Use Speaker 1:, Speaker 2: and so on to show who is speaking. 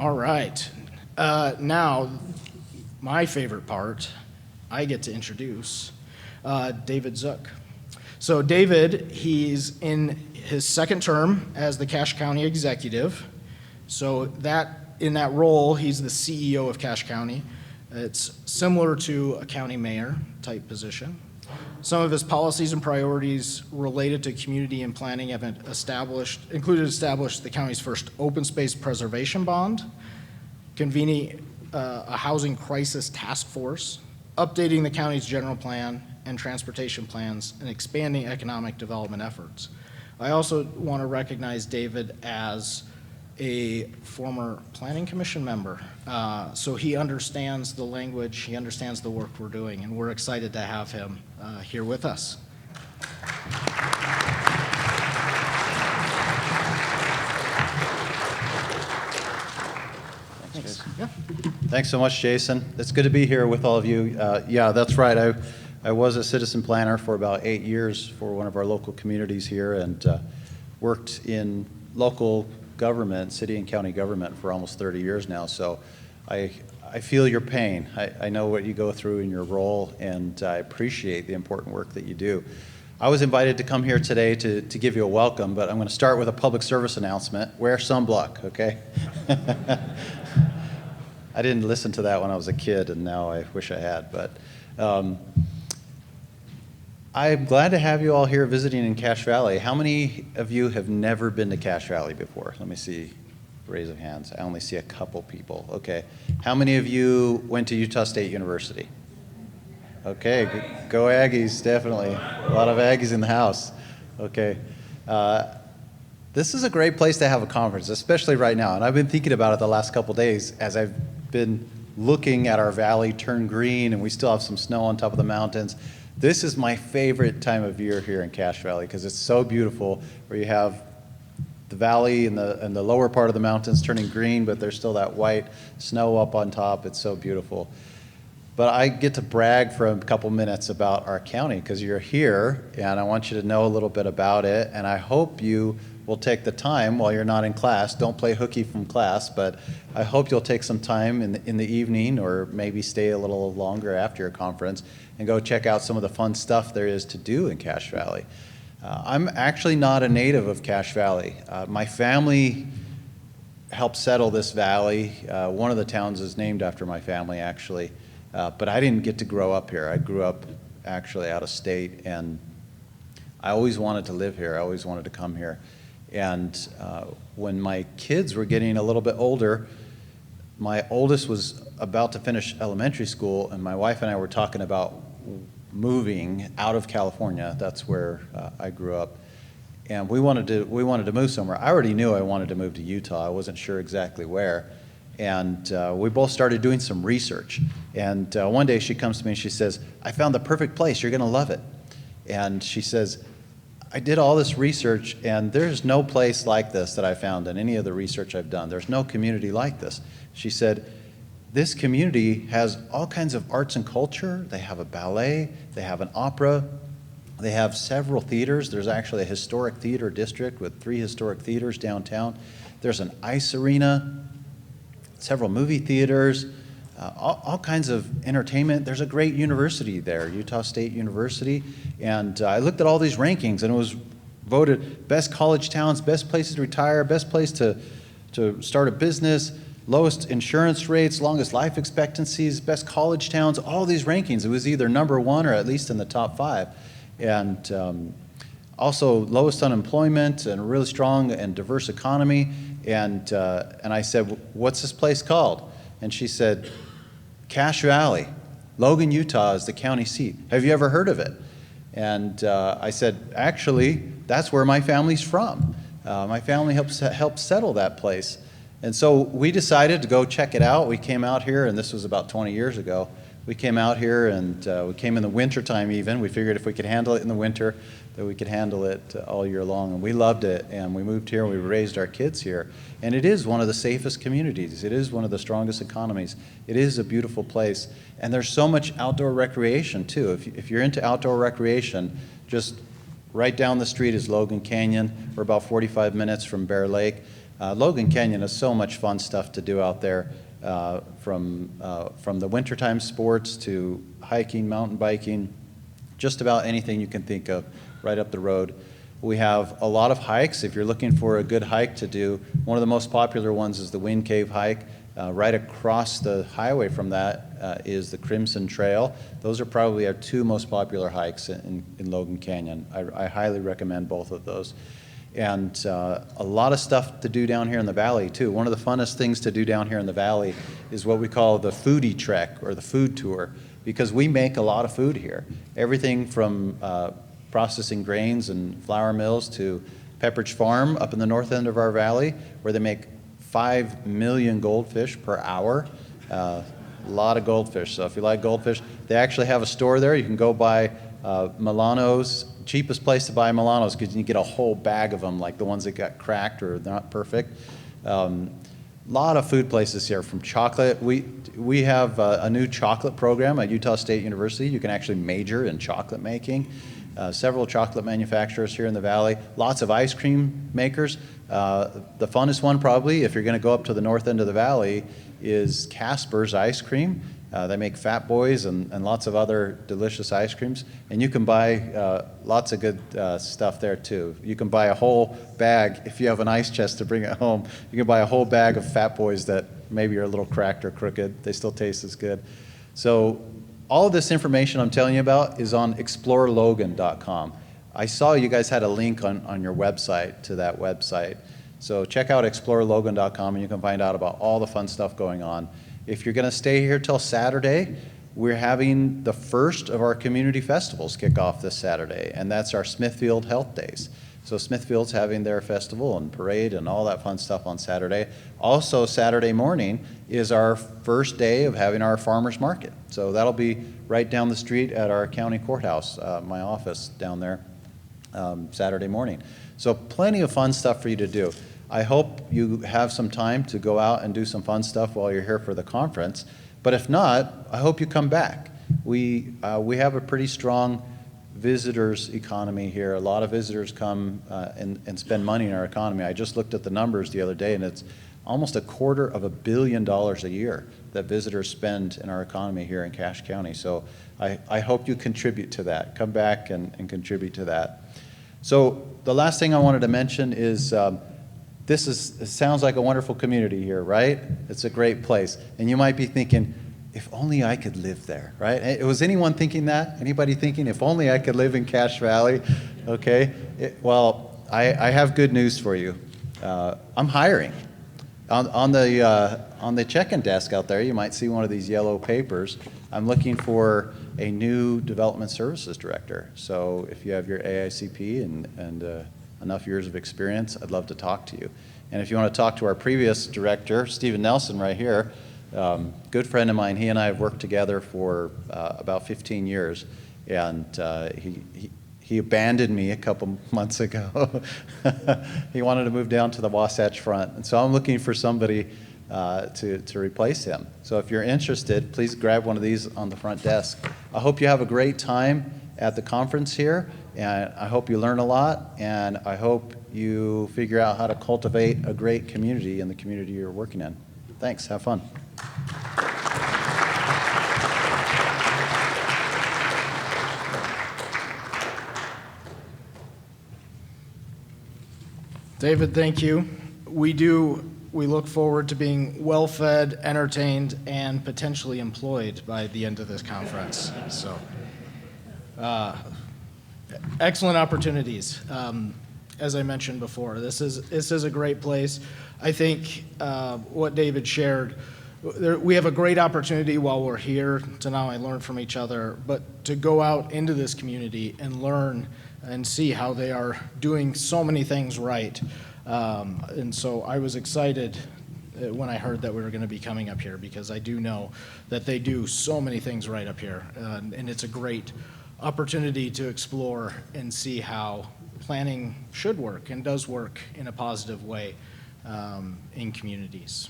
Speaker 1: All right. Now, my favorite part, I get to introduce David Zook. So David, he's in his second term as the Cache County executive. So in that role, he's the CEO of Cache County. It's similar to a county mayor type position. Some of his policies and priorities related to community and planning have included establish the county's first open space preservation bond, convening a housing crisis task force, updating the county's general plan and transportation plans, and expanding economic development efforts. I also want to recognize David as a former planning commission member. So he understands the language, he understands the work we're doing, and we're excited to have him here with us.
Speaker 2: Thanks.
Speaker 1: Yeah.
Speaker 2: Thanks so much, Jason. It's good to be here with all of you. Yeah, that's right. I was a citizen planner for about 8 years for one of our local communities here, and worked in local government, city and county government, for almost 30 years now. So I feel your pain. I know what you go through in your role, and I appreciate the important work that you do. I was invited to come here today to give you a welcome, but I'm going to start with a public service announcement. Wear sunblock, okay? I didn't listen to that when I was a kid, and now I wish I had. But I'm glad to have you all here visiting in Cache Valley. How many of you have never been to Cache Valley before? Let me see. Raise of hands. I only see a couple people. Okay. How many of you went to Utah State University? Okay. Go Aggies, definitely. A lot of Aggies in the house. Okay. This is a great place to have a conference, especially right now. And I've been thinking about it the last couple days as I've been looking at our valley turn green, and we still have some snow on top of the mountains. This is my favorite time of year here in Cache Valley because it's so beautiful, where you have the valley and the lower part of the mountains turning green, but there's still that white snow up on top. It's so beautiful. But I get to brag for a couple minutes about our county because you're here, and I want you to know a little bit about it, and I hope you will take the time while you're not in class. Don't play hooky from class, but I hope you'll take some time in the evening, or maybe stay a little longer after your conference, and go check out some of the fun stuff there is to do in Cache Valley. I'm actually not a native of Cache Valley. My family helped settle this valley. One of the towns is named after my family, actually, but I didn't get to grow up here. I grew up actually out of state, and I always wanted to live here. I always wanted to come here. And when my kids were getting a little bit older, my oldest was about to finish elementary school, and my wife and I were talking about moving out of California. That's where I grew up, and we wanted to move somewhere. I already knew I wanted to move to Utah. I wasn't sure exactly where, and we both started doing some research. And one day she comes to me and she says, "I found the perfect place. You're going to love it." And she says, "I did all this research, and there's no place like this that I found in any of the research I've done. There's no community like this." She said, "This community has all kinds of arts and culture. They have a ballet, they have an opera, they have several theaters. There's actually a historic theater district with 3 historic theaters downtown. There's an ice arena, several movie theaters, all kinds of entertainment. There's a great university there, Utah State University." And I looked at all these rankings, and it was voted best college towns, best places to retire, best place to start a business, lowest insurance rates, longest life expectancies, best college towns, all these rankings. It was either number 1 or at least in the top 5. And also lowest unemployment and a really strong and diverse economy. And I said, "What's this place called?" And she said, "Cache Valley. Logan, Utah is the county seat. Have you ever heard of it?" And I said, "Actually, that's where my family's from. My family helped settle that place." And so we decided to go check it out. We came out here, and this was about 20 years ago. We came out here, and we came in the winter time even. We figured if we could handle it in the winter, that we could handle it all year long. And we loved it, and we moved here, and we raised our kids here. And it is one of the safest communities. It is one of the strongest economies. It is a beautiful place. And there's so much outdoor recreation, too. If you're into outdoor recreation, just right down the street is Logan Canyon. We're about 45 minutes from Bear Lake. Logan Canyon is so much fun stuff to do out there, from the wintertime sports to hiking, mountain biking, just about anything you can think of right up the road. We have a lot of hikes. If you're looking for a good hike to do, one of the most popular ones is the Wind Cave hike. Right across the highway from that is the Crimson Trail. Those are probably our two most popular hikes in Logan Canyon. I highly recommend both of those. And a lot of stuff to do down here in the valley too. One of the funnest things to do down here in the valley is what we call the foodie trek, or the food tour, because we make a lot of food here. Everything from processing grains and flour mills to Pepperidge Farm up in the north end of our valley, where they make 5 million goldfish per hour. A lot of goldfish. So if you like goldfish, they actually have a store there. You can go buy Milanos. Cheapest place to buy Milanos, because you get a whole bag of them, like the ones that got cracked or they're not perfect. Lot of food places here, from chocolate. We have a new chocolate program at Utah State University. You can actually major in chocolate making. Several chocolate manufacturers here in the valley. Lots of ice cream makers. The funnest one probably, if you're going to go up to the north end of the valley, is Casper's Ice Cream. They make Fat Boys and lots of other delicious ice creams. And you can buy lots of good stuff there too. You can buy a whole bag, if you have an ice chest to bring it home, you can buy a whole bag of Fat Boys that maybe are a little cracked or crooked. They still taste as good. So all of this information I'm telling you about is on explorerlogan.com. I saw you guys had a link on your website to that website. So check out explorerlogan.com and you can find out about all the fun stuff going on. If you're going to stay here till Saturday, we're having the first of our community festivals kick off this Saturday, and that's our Smithfield Health Days. So Smithfield's having their festival and parade and all that fun stuff on Saturday. Also, Saturday morning is our first day of having our farmers market. So that'll be right down the street at our county courthouse, my office down there, Saturday morning. So plenty of fun stuff for you to do. I hope you have some time to go out and do some fun stuff while you're here for the conference. But if not, I hope you come back. We have a pretty strong visitors economy here. A lot of visitors come and spend money in our economy. I just looked at the numbers the other day, and it's almost $250 million a year that visitors spend in our economy here in Cache County. So I hope you contribute to that. Come back and contribute to that. So the last thing I wanted to mention is it sounds like a wonderful community here, right? It's a great place. And you might be thinking, if only I could live there, right? Was anyone thinking that? Anybody thinking, if only I could live in Cache Valley? Okay. Well, I have good news for you. I'm hiring. On the check-in desk out there, you might see one of these yellow papers. I'm looking for a new development services director. So if you have your AICP and enough years of experience, I'd love to talk to you. And if you want to talk to our previous director, Stephen Nelson, right here, good friend of mine, he and I have worked together for about 15 years, and he abandoned me a couple months ago. He wanted to move down to the Wasatch Front, and so I'm looking for somebody to replace him. So if you're interested, please grab one of these on the front desk. I hope you have a great time at the conference here, and I hope you learn a lot, and I hope you figure out how to cultivate a great community in the community you're working in. Thanks. Have fun.
Speaker 1: David, thank you. We look forward to being well-fed, entertained, and potentially employed by the end of this conference. So, excellent opportunities. As I mentioned before, this is a great place. I think what David shared, we have a great opportunity while we're here to not only learn from each other, but to go out into this community and learn and see how they are doing so many things right. And so I was excited when I heard that we were going to be coming up here, because I do know that they do so many things right up here. And it's a great opportunity to explore and see how planning should work and does work in a positive way in communities.